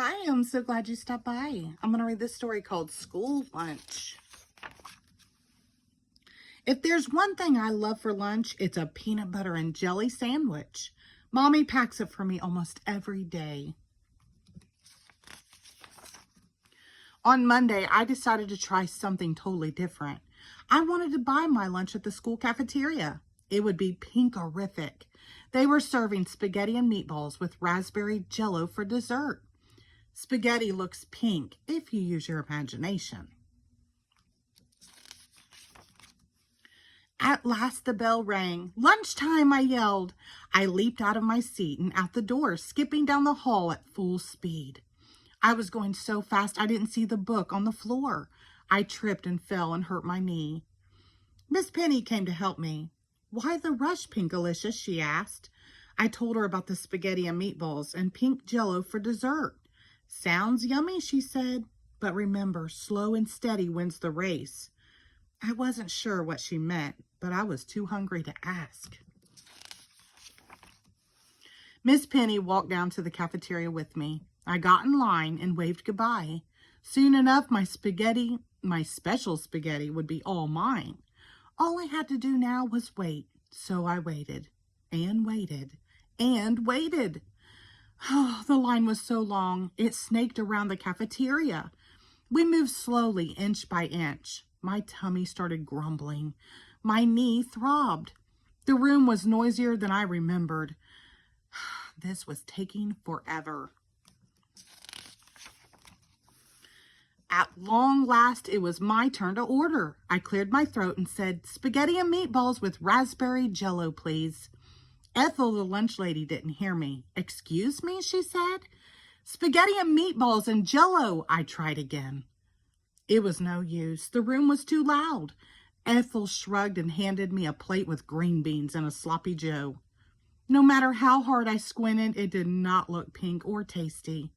Hi, I'm so glad you stopped by. I'm going to read this story called School Lunch. If there's one thing I love for lunch, it's a peanut butter and jelly sandwich. Mommy packs it for me almost every day. On Monday, I decided to try something totally different. I wanted to buy my lunch at the school cafeteria. It would be pinkerific. They were serving spaghetti and meatballs with raspberry jello for dessert. Spaghetti looks pink if you use your imagination. At last the bell rang. Lunchtime, I yelled. I leaped out of my seat and out the door, skipping down the hall at full speed. I was going so fast I didn't see the book on the floor. I tripped and fell and hurt my knee. Miss Penny came to help me. Why the rush, Pinkalicious? She asked. I told her about the spaghetti and meatballs and pink jello for dessert. Sounds yummy, she said, but remember, slow and steady wins the race. I wasn't sure what she meant, but I was too hungry to ask. Miss Penny walked down to the cafeteria with me. I got in line and waved goodbye. Soon enough, my special spaghetti would be all mine. All I had to do now was wait, so I waited and waited and waited. Oh, the line was so long, it snaked around the cafeteria. We moved slowly, inch by inch. My tummy started grumbling. My knee throbbed. The room was noisier than I remembered. This was taking forever. At long last, it was my turn to order. I cleared my throat and said, "Spaghetti and meatballs with raspberry jello, please." Ethel, the lunch lady, didn't hear me. "Excuse me," she said. "Spaghetti and meatballs and jello," I tried again. It was no use. The room was too loud. Ethel shrugged and handed me a plate with green beans and a sloppy joe. No matter how hard I squinted, it did not look pink or tasty.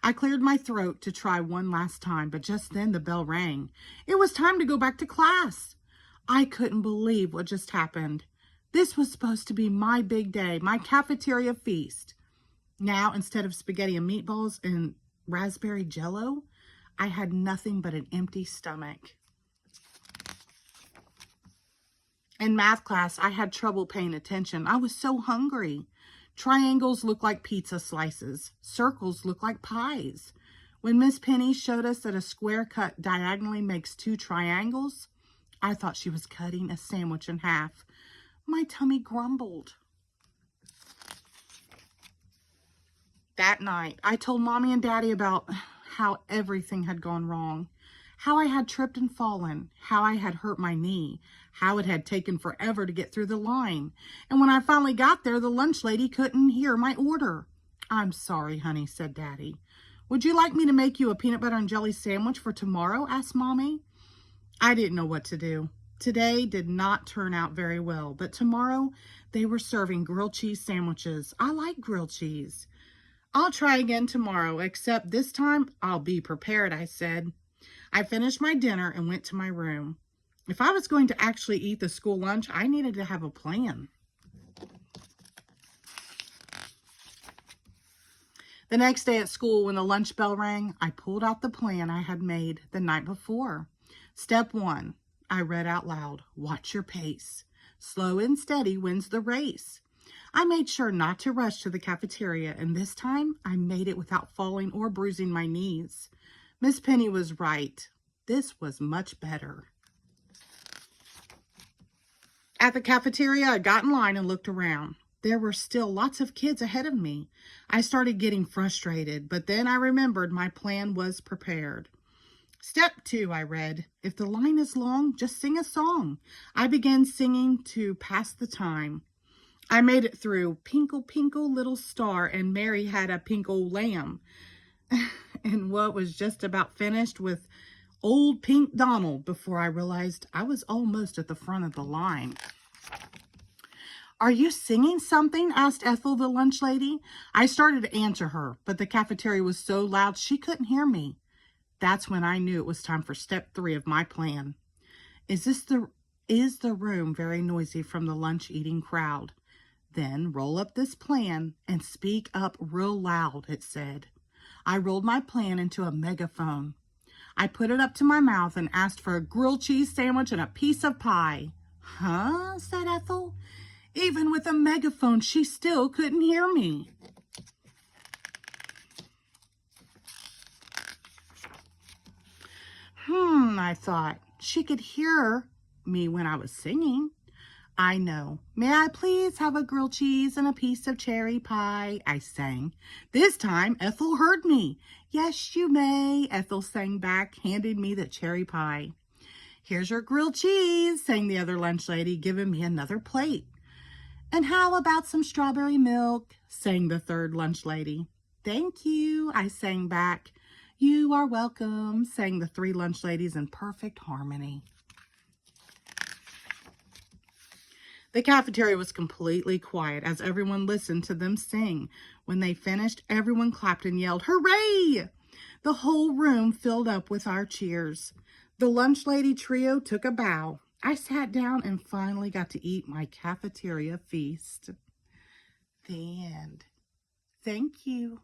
I cleared my throat to try one last time, but just then the bell rang. It was time to go back to class. I couldn't believe what just happened. This was supposed to be my big day, my cafeteria feast. Now, instead of spaghetti and meatballs and raspberry jello, I had nothing but an empty stomach. In math class, I had trouble paying attention. I was so hungry. Triangles look like pizza slices. Circles look like pies. When Miss Penny showed us that a square cut diagonally makes two triangles, I thought she was cutting a sandwich in half. My tummy grumbled. That night, I told Mommy and Daddy about how everything had gone wrong, how I had tripped and fallen, how I had hurt my knee, how it had taken forever to get through the line, and when I finally got there, the lunch lady couldn't hear my order. "I'm sorry, honey," said Daddy. "Would you like me to make you a peanut butter and jelly sandwich for tomorrow?" asked Mommy. I didn't know what to do. Today did not turn out very well, but tomorrow they were serving grilled cheese sandwiches. I like grilled cheese. "I'll try again tomorrow, except this time I'll be prepared," I said. I finished my dinner and went to my room. If I was going to actually eat the school lunch, I needed to have a plan. The next day at school, when the lunch bell rang, I pulled out the plan I had made the night before. Step 1, I read out loud, "Watch your pace. Slow and steady wins the race." I made sure not to rush to the cafeteria, and this time I made it without falling or bruising my knees. Miss Penny was right. This was much better. At the cafeteria, I got in line and looked around. There were still lots of kids ahead of me. I started getting frustrated, but then I remembered my plan was prepared. Step 2, I read, "If the line is long, just sing a song." I began singing to pass the time. I made it through "Pinkle, Pinkle, Little Star," and "Mary Had a Pink Old Lamb." And what was just about finished with "Old Pink Donald" before I realized I was almost at the front of the line. "Are you singing something?" asked Ethel, the lunch lady. I started to answer her, but the cafeteria was so loud she couldn't hear me. That's when I knew it was time for step 3 of my plan. Is the room very noisy from the lunch eating crowd? Then roll up this plan and speak up real loud," it said. I rolled my plan into a megaphone. I put it up to my mouth and asked for a grilled cheese sandwich and a piece of pie. Huh? Said Ethel. Even with a megaphone, she still couldn't hear me. I thought. She could hear me when I was singing. I know. May I please have a grilled cheese and a piece of cherry pie? I sang. This time, Ethel heard me. Yes, you may, Ethel sang back, handing me the cherry pie. Here's your grilled cheese, sang the other lunch lady, giving me another plate. And how about some strawberry milk, sang the third lunch lady. Thank you, I sang back. You are welcome, sang the three lunch ladies in perfect harmony. The cafeteria was completely quiet as everyone listened to them sing. When they finished, everyone clapped and yelled, "Hooray!" The whole room filled up with our cheers. The lunch lady trio took a bow. I sat down and finally got to eat my cafeteria feast. The end. Thank you.